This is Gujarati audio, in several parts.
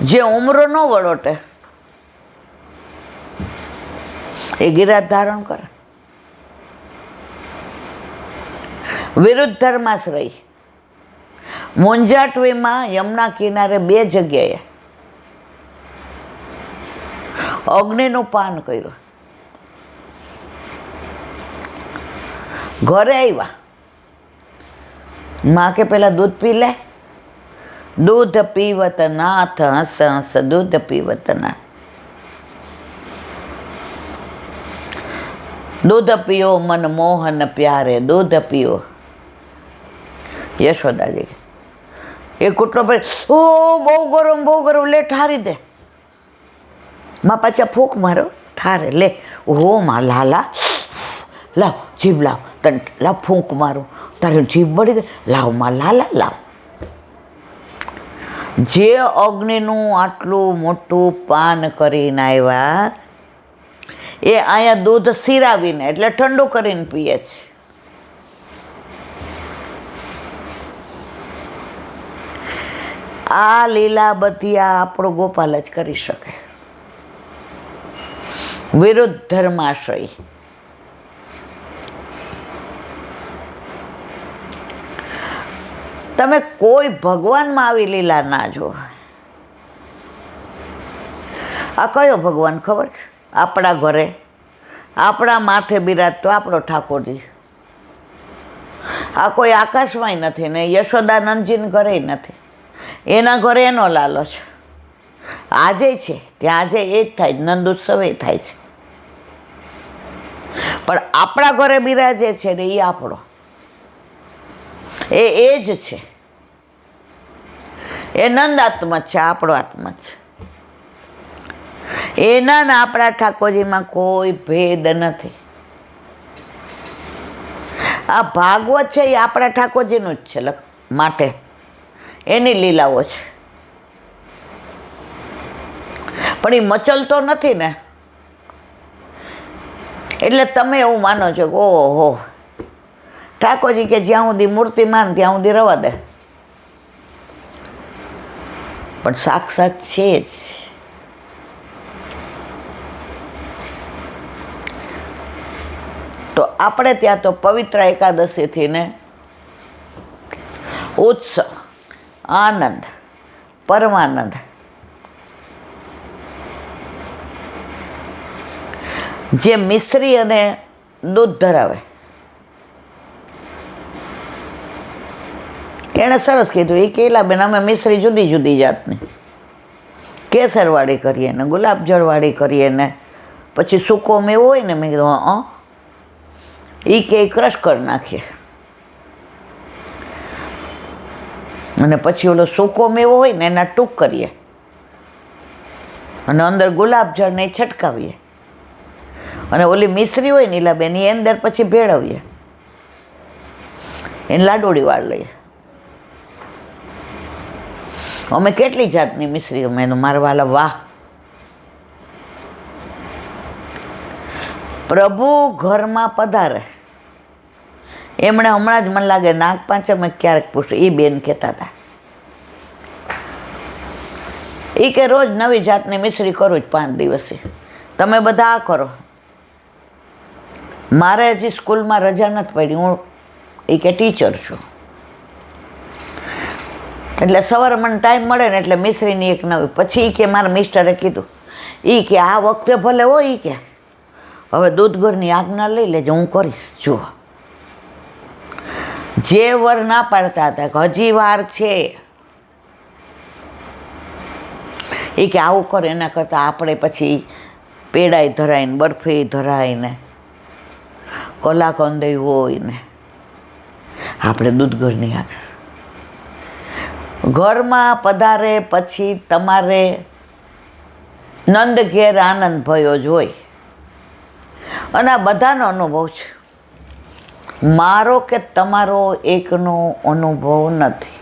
જે ઉમરો ન વળોટે એ ગિરાજ ધારણ કરે. વિરુદ્ધ ધર્માશ્રય મોંજાટવીમાં યમુના કિનારે 2 જગ્યાએ અગ્નિનું પાન કર્યું. ઘરે આવ્યા, માં કે પેલા દૂધ પી લે. દૂધ પીવત નાથ હસ હસ દૂધ પીવત નાથ. દૂધ પીઓ મન મોહન પ્યારે દૂધ પીઓ. યશોદાજી એ કૂટલો ભાઈ, ઓ બહુ ગરમ લે ઠારી દે. માં પાછા ફૂંક મારો ઠારે લે. ઓ માં લાલા લાવ જીભ લાવ, તને લાવ ફૂંક મારું, તારે જીભ બળી ગઈ, લાવ માં લાલા લાવ. જે અગ્નિનું આટલું મોટું પાન કરીને આવ્યા એ અહીંયા દૂધ સિરાવીને એટલે ઠંડુ કરીને પીએ છે. આ લીલા બધી આપણો ગોપાલ જ કરી શકે. વિરુદ્ધ ધર્માશ્રય. તમે કોઈ ભગવાનમાં આવી લીલા ના જો. આ કયો ભગવાન ખબર છે? આપણા ઘરે આપણા માથે બિરાજતો આપણો ઠાકોરજી. આ કોઈ આકાશમાંય નથી ને યશોદાનંદજીને ઘરે નથી. એના ઘરે એનો લાલો છે. આજે છે ત્યાં આજે એ જ થાય, નંદ ઉત્સવે થાય છે. પણ આપણા ઘરે બિરાજે છે ને એ આપણો એ જ છે. એ નંદ આત્મા છે, આપણો આત્મા છે. એના ને આપણા ઠાકોરજીમાં કોઈ ભેદ નથી. આ ભાગવત છે એ આપણા ઠાકોરજીનું જ છે માટે એની લીલાઓ છે. પણ એ મચલતો નથી ને એટલે તમે એવું માનો છો કે ઓહો ઠાકોરજી કે જ્યાં સુધી મૂર્તિમાન ત્યાં સુધી રવા દે. પણ સાક્ષાત છે જ. તો આપણે ત્યાં તો પવિત્ર એકાદશીથી ને ઉત્સવ, આનંદ, પરમાનંદ. જે મિશ્રી અને દૂધ ધરાવે એણે સરસ કીધું. એ કેલા બેન અમે મિશ્રી જુદી જુદી જાતની કેસરવાળી કરીએ ને ગુલાબજળવાળી કરીએ ને પછી સૂકો મેવો હોય ને મેં કીધું એ કે ક્રશ કરી નાખીએ અને પછી ઓલો સૂકો મેવો હોય ને એના ટૂંક કરીએ અને અંદર ગુલાબજળને છટકાવીએ અને ઓલી મિશ્રી હોય ને એલા બેન એ અંદર પછી ભેળવીએ, એને લાડોળી વાળ લઈએ. અમે કેટલી જાતની મિશ્રી અમે એનું મારવાલા વાહ. પ્રભુ ઘરમાં પધારે એમણે હમણાં જ મને લાગે નાગપાંચમે ક્યારેક પૂછ્યું, એ બેન કહેતા હતા એ કે રોજ નવી જાતની મિશ્રી કરું જ 5 દિવસે. તમે બધા આ કરો. મારે હજી સ્કૂલમાં રજા નથી પડી, હું એ કે ટીચર છું એટલે સવારે મને ટાઈમ મળે ને એટલે મિશ્રીની એક નવી. પછી કે મારા મિસ્ટરે કીધું એ કે આ વખતે ભલે હોય એ કે હવે દૂધ ઘરની આજ્ઞા લઈ લેજો, હું કરીશ. જુઓ જે વર ના પાડતા હતા કે હજી વાર છે એ કે આવું કરે એના કરતાં આપણે પછી પેડાય ધરાઈને બરફી ધરાઈને કલાકંદ હોય ને આપણે દૂધ ઘરની આગળ ઘરમાં પધારે પછી તમારે નંદ ઘેર આનંદ ભયો જ હોય. અને આ બધાનો અનુભવ છે, મારો કે તમારો એકનો અનુભવ નથી,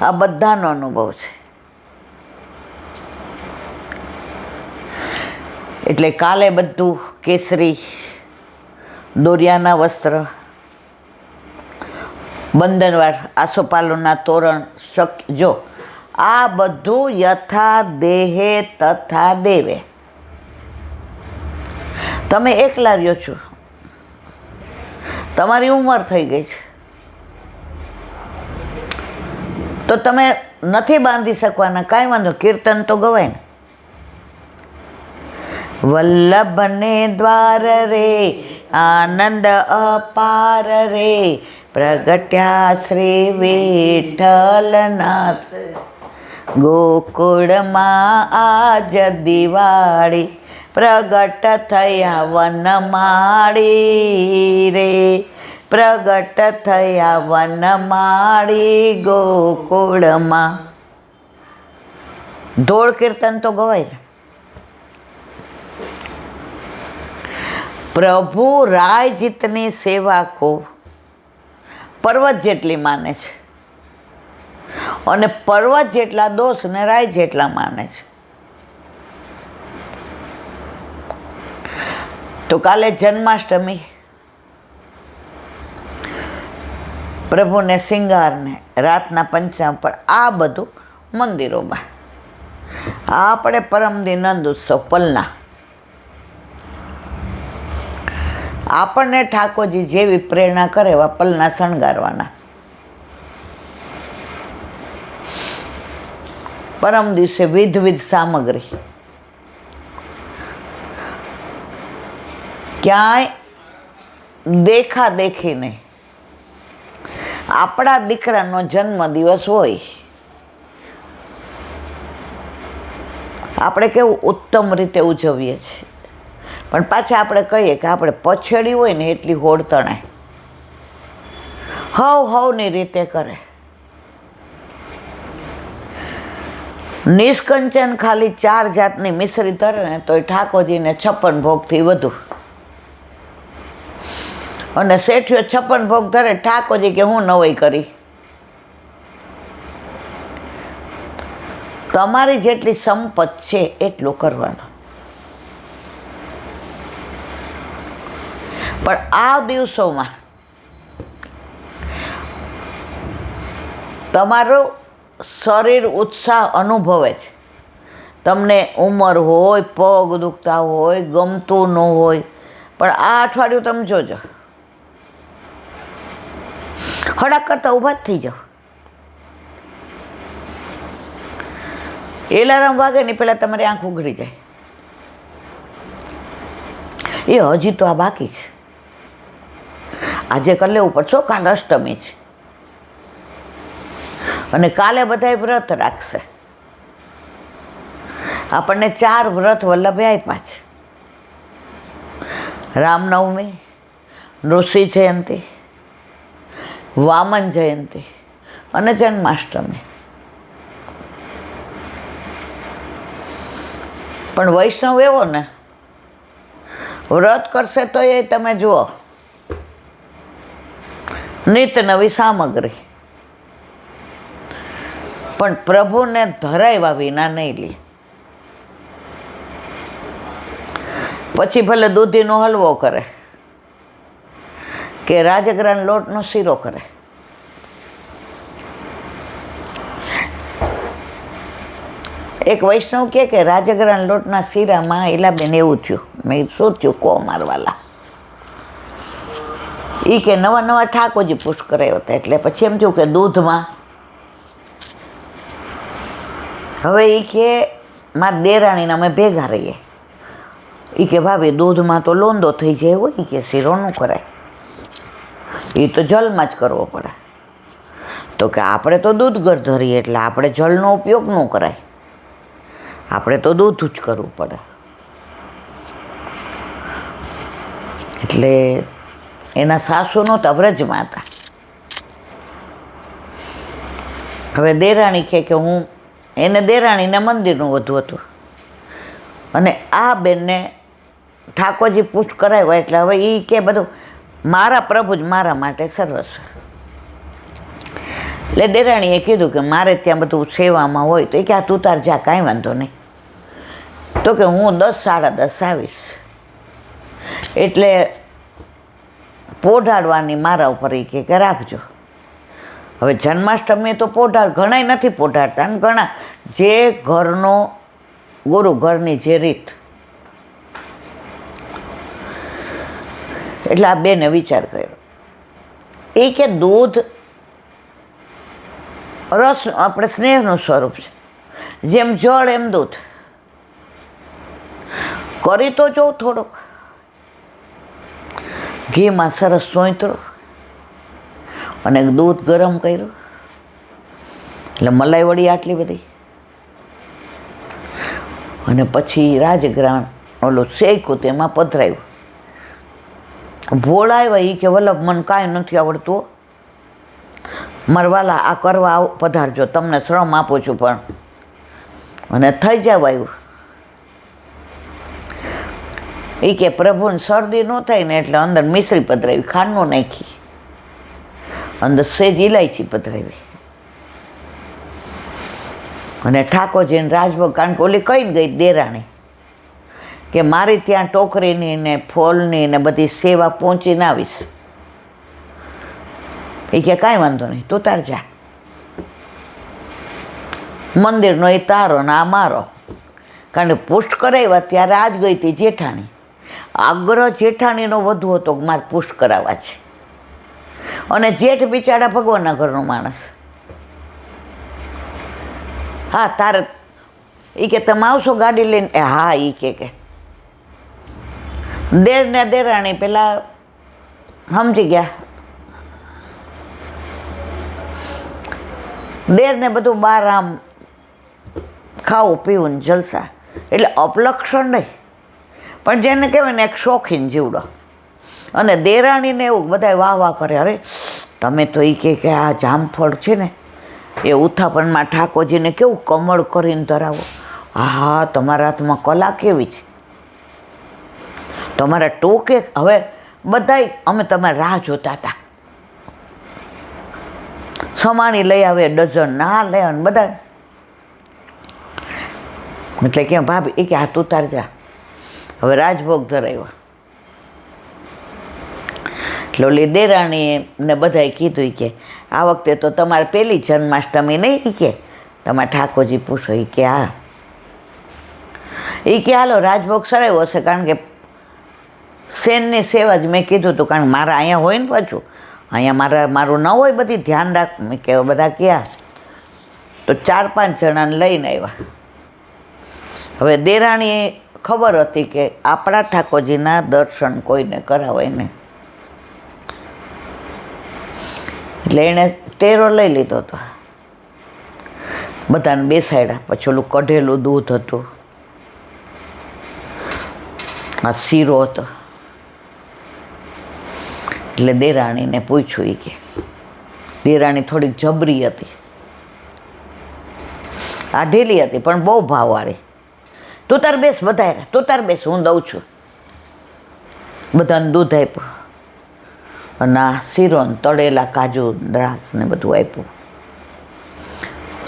આ બધાનો અનુભવ છે. એટલે કાલે બધું કેસરી દોરિયાના વસ્ત્ર, બંધનવાર આસોપાલવના તોરણ જો આ બધું યથા દેહે તથા દેવે. તમે એકલા રહ્યો છો, તમારી ઉંમર થઈ ગઈ છે, તો તમે નથી બાંધી શકવાના. કાંઈ વાંધો, કીર્તન તો ગવાય ને. વલ્લભને દ્વાર રે આનંદ અપાર રે, પ્રગટ્યા શ્રી વિઠ્ઠલનાથ. ગોકુળમાં આજ દિવાળી, પ્રગટ થયા વનમાળી રે, પ્રગટ થયા વનમાળી ગોકુળમાં. ધોળ કીર્તન તો ગવાય. પ્રભુ રાય જીતની સેવા કો પર્વત જેટલી માને છે, અને પર્વત જેટલા દોષ ને રાય જેટલા માને છે. તો કાલે જન્માષ્ટમી, પ્રભુને શિંગારને રાતના પંચામ પર આ બધું મંદિરોમાં. આપણે પરમદી નંદ ઉત્સવ પલના, આપણને ઠાકોરજી જેવી પ્રેરણા કરે એવા પલના શણગારવાના. પરમ દિવસે વિધવિધ સામગ્રી, ક્યાંય દેખા દેખી નહીં. આપણા દીકરાનો જન્મદિવસ હોય, આપણે કેવું ઉત્તમ રીતે ઉજવીએ છીએ, પણ પાછા આપણે કહીએ કે આપણે પછેડી હોય ને એટલી હોડ તણાય. હવની રીતે કરે. નિષ્કંચન ખાલી 4 જાતની મિશ્રી ધરે ને તો એ ઠાકોરજીને 56 ભોગથી વધુ. અને શેઠિયો 56 ભોગ ધરે, ઠાકોરજી કે હું નવાઈ કરી. તમારી જેટલી સંપત છે એટલું કરવાનું. પણ આ દિવસોમાં તમારું શરીર ઉત્સાહ અનુભવે છે. તમને ઉંમર હોય, પગ દુખતા હોય, ગમતું ન હોય, પણ આ અઠવાડિયું તમે જોજો, હડાક કરતા ઊભા જ થઈ જાઓ. એલાર્મ વાગે ને પહેલાં તમારી આંખ ઉઘડી જાય. એ હજી તો આ બાકી છે. આજે કરી લેવું પડશે. કાલે અષ્ટમી છે, અને કાલે બધાય વ્રત રાખશે. આપણને 4 વ્રત વલ્લભે આપ્યા છે: રામનવમી, નૃષિ જયંતિ, વામન જયંતિ અને જન્માષ્ટમી. પણ વૈષ્ણવ એવો ને, વ્રત કરશે તો એ તમે જુઓ, નિત નવી સામગ્રી, પણ પ્રભુને ધરાવ્યા વિના નહીં લે. પછી ભલે દૂધીનો હલવો કરે કે રાજગરાના લોટનો શીરો કરે. એક વૈષ્ણવ કે રાજગરાના લોટના શીરામાં એલાબેન એવું થયું. મેં શું થયું કો મારવાલા? એ કે નવા નવા ઠાકોરજી પુષ્ટ કરાવ્યો હતા, એટલે પછી એમ થયું કે દૂધમાં. હવે એ કે મારા દેરાણીને અમે ભેગા રહીએ. એ કે ભાભી દૂધમાં તો લોંદો થઈ જાય હોય, કે શીરો ન કરાય, એ તો જલમાં જ કરવો પડે. તો કે આપણે તો દૂધ ઘર ધરીએ એટલે આપણે જળનો ઉપયોગ ન કરાય, આપણે તો દૂધ જ કરવું પડે. એટલે એના સાસુ નહોતા, વ્રજમાં હતા. હવે દેરાણી કે હું, એને દેરાણીને મંદિરનું વધુ હતું, અને આ બેનને ઠાકોરજી પુષ્ટ કરાવ્યા. એટલે હવે એ કે બધું મારા પ્રભુ જ મારા માટે સર્વસ્વ. એટલે દેરાણીએ કીધું કે મારે ત્યાં બધું સેવામાં હોય, તો એ કે તું તાર જા, કાંઈ વાંધો નહીં. તો કે હું 10 સાડા 10 આવીશ. એટલે પોઢાડવાની મારા ઉપર એ કે રાખજો. હવે જન્માષ્ટમી તો ઘણાય નથી પોઢાડતા, અને ઘણા જે ઘરનો ગુરુ ઘરની જે રીત. એટલે આ બેને વિચાર કર્યો, એ કે દૂધ રસ આપણે સ્નેહનું સ્વરૂપ છે, જેમ જળ એમ દૂધ. કરી તો જો થોડોક ઘીમાં સરસ સોંતરો અને દૂધ ગરમ કર્યું, એટલે મલાઈ વળી આટલી બધી, અને પછી રાજગ્રાણ ઓલું શેક્યું તેમાં પધરાયું. ભોળા આવ્યા, એ કે વલ્લભ મને કાંઈ નથી આવડતું, મારા વાલા આ કરવા પધારજો, તમને શ્રમ આપું છું પણ, અને થઈ જાવ આવ્યું. એ કે પ્રભુને શરદી ન થાય ને એટલે અંદર મિશ્રી પધરાવી, ખાંડ ન નાખી, અંદર સેજ ઇલાયચી પધરાવી. અને ઠાકોરજીને રાજભોગ, કારણ કે ઓલી કઈ ગઈ દેરાણી કે મારી ત્યાં ટોકરીની ને ફોલની ને બધી સેવા પહોંચીને આવીશ. એ કે કાંઈ વાંધો નહીં, તું તાર જા, મંદિરનો એ તારો ને આ મારો. કારણ કે પુષ્ટ કરાવ્યા ત્યારે આજ ગઈ હતી જેઠાણી. આગ્રહ જેઠાણીનો વધુ હતો કે મારે પુષ્ટ કરાવવા છે, અને જેઠ બિચારા ભગવાનના ઘરનો માણસ. હા તારે એ કે તમે આવશો ગાડી લઈને? હા એ કે દેર ને દેરાણી પેલા સમજી ગયા. દેર ને બધું બહાર આમ ખાવું પીવું ને જલસા, એટલે અપલક્ષણ નહીં, પણ જેને કહેવાય ને એક શોખીન જીવડો. અને દેરાણીને એવું બધા વાહ વાહ કરે, અરે તમે તો એ કે આ જામફળ છે ને એ ઉત્થાપનમાં ઠાકોરજીને કેવું કમળ કરીને ધરાવો. હા તમારા હાથમાં કલા કેવી છે, તમારા ટોકે. હવે બધાય અમે તમારી રાહ જોતા હતા, સમાણી લઈ આવે ડઝન, ના લઈ આવે બધા. એટલે કેમ ભાભી? એ કે હાથ ઉતાર જા, હવે રાજભોગ ધરાવ્યા. એટલે ઓલી દેરાણીએ ને બધાએ કીધું કે આ વખતે તો તમારે પહેલી જન્માષ્ટમી નહીં, કે તમારે ઠાકોરજી પૂછો. એ કે હા. એ કે હાલો રાજભોગ સરાવ્યો હશે, કારણ કે સેનની સેવા જ મેં કીધું હતું, કારણ કે મારા અહીંયા હોય ને પાછું, અહીંયા મારું ન હોય, બધી ધ્યાન રાખ. મેં કે બધા ક્યાં? તો 4-5 જણાને લઈને આવ્યા. હવે દેરાણીએ ખબર હતી કે આપણા ઠાકોરજીના દર્શન કોઈને કરાવાય નહીં, એટલે એણે તેરો લઈ લીધો હતો. બધાને બેસાડ્યા, પછી ઓલું કઢેલું દૂધ હતું, આ શીરો હતો. એટલે દેરાણીને પૂછ્યું, એ કે દેરાણી થોડીક જબરી હતી, આ ઢીલી હતી પણ બહુ ભાવવાળી. તું તાર બેસ, બધા તું તાર બેસ, હું દઉં છું. બધાને દૂધ આપ્યું, અને આ શીરો ને તળેલા કાજુ દ્રાક્ષ ને બધું આપ્યું.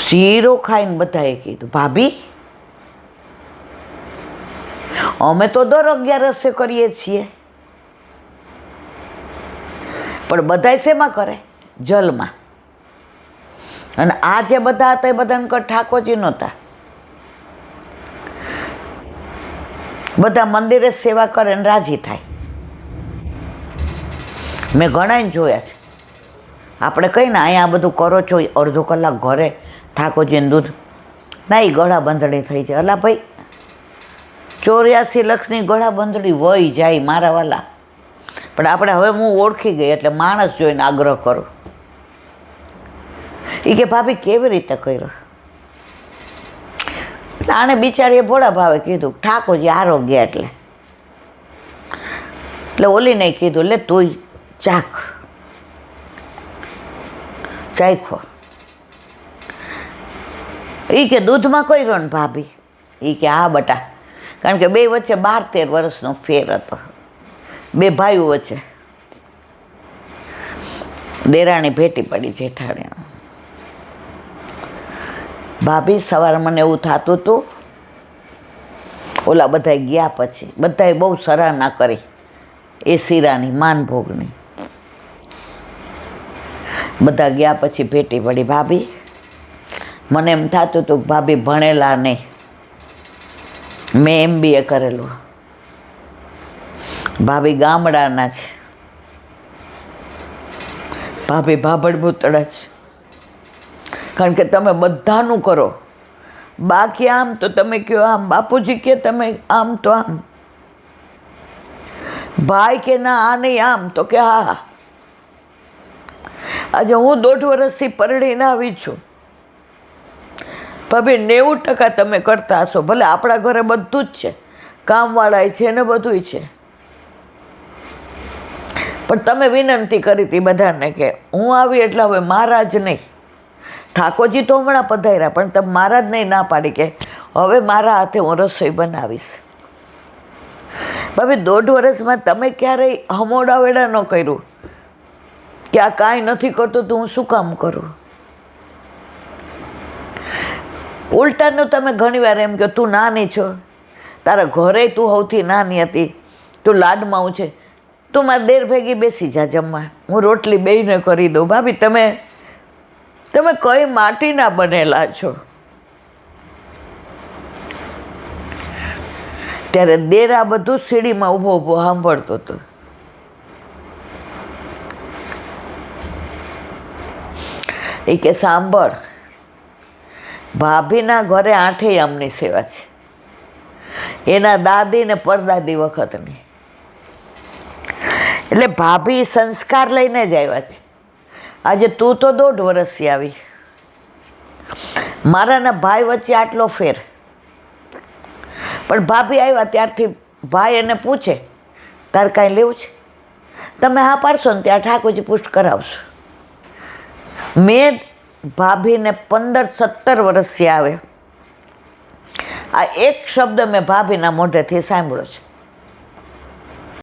શીરો ખાઈને બધાએ કીધું, ભાભી અમે તો દર 11 કરીએ છીએ, પણ બધાય શેમાં કરે? જલમાં. અને આ જે બધા હતા એ બધાને ઠાકોરજી નહોતા, બધા મંદિરે સેવા કરે ને રાજી થાય. મેં ઘણાને જોયા છે. આપણે કહીએ ને અહીંયા બધું કરો છો, અડધો કલાક ઘરે ઠાકોરજીને દૂધ ના, એ ગળા બંધણી થઈ જાય. અલા ભાઈ, 84 લક્ષની ગળા બંધણી વહી જાય મારા વાલા. પણ આપણે હવે હું ઓળખી ગઈ એટલે માણસ જોઈને આગ્રહ કરું. એ કે ભાભી કેવી રીતે કર્યો? આને બિચારીએ ભોળા ભાવે કીધું ઠાકોરજી આરોગ્ય. એટલે ઓલીને કીધું લે તું ચાખ, ચાખો. એ કે દૂધમાં કર્યો ને ભાભી? એ કે હા બટા, કારણ કે બે વચ્ચે 12-13 વર્ષનો ફેર હતો, બે ભાઈઓ વચ્ચે. દેરાણી ભેટી પડી જેઠાણી. ભાભી સવારે મને એવું થતું હતું, ઓલા બધા ગયા પછી બધાએ બહુ સરાહના કરી એ શીરાની, માનભોગની. બધા ગયા પછી ભેટી પડી ભાભી. મને એમ થતું હતું કે ભાભી ભણેલા નહીં, મેં MBA કરેલું. ભાભી ગામડાના છે, ભાભી ભાભડ ભૂતળા છે. કારણ કે તમે બધાનું કરો, બાકી આમ તો તમે કહો આમ, બાપુજી કે તમે આમ તો આમ, ભાઈ કે ના આ નહીં આમ તો કે હા. આજે હું 1.5 વર્ષથી પરણીને આવી છું. ભાભી 90% તમે કરતા હશો. ભલે આપણા ઘરે બધું જ છે, કામવાળા છે ને બધું છે, પણ તમે વિનંતી કરી હતી બધાને કે હું આવી એટલે હવે મારા જ નહીં. ઠાકોરજી તો હમણાં પધાર્યા, પણ તમે મારા જ નહીં ના પાડી કે હવે મારા હાથે હું રસોઈ બનાવીશ. ભાભી 1.5 વર્ષમાં તમે ક્યારેય હમોડાવેડા ન કર્યું કે આ કાંઈ નથી કરતું તો હું શું કામ કરું. ઉલટાનું તમે ઘણીવાર એમ કહો તું નાની છો, તારા ઘરે તું સૌથી નાની હતી, તું લાડમાં છે, તું મારા દેર ભેગી બેસી જા જમવા, હું રોટલી બેયને કરી દઉં. ભાભી તમે કઈ માટીના બનેલા છો. ત્યારે દેર આ બધું સીડીમાં ઊભો ઊભો સાંભળતો હતો. એ કે સાંભળ, ભાભીના ઘરે 8 આમની સેવા છે, એના દાદી ને પરદાદી વખતની. એટલે ભાભી સંસ્કાર લઈને જ આવ્યા છે. આજે તું તો 1.5 વર્ષથી આવી, મારાના ભાઈ વચ્ચે આટલો ફેર, પણ ભાભી આવ્યા ત્યારથી ભાઈ એને પૂછે તારે કાંઈ લેવું છે, તમે હા પાડશો ને ત્યાં ઠાકોરજી પુષ્ટ કરાવશો. મેં ભાભીને 15-17 વર્ષથી આવે, આ એક શબ્દ મેં ભાભીના મોઢેથી સાંભળ્યો છે.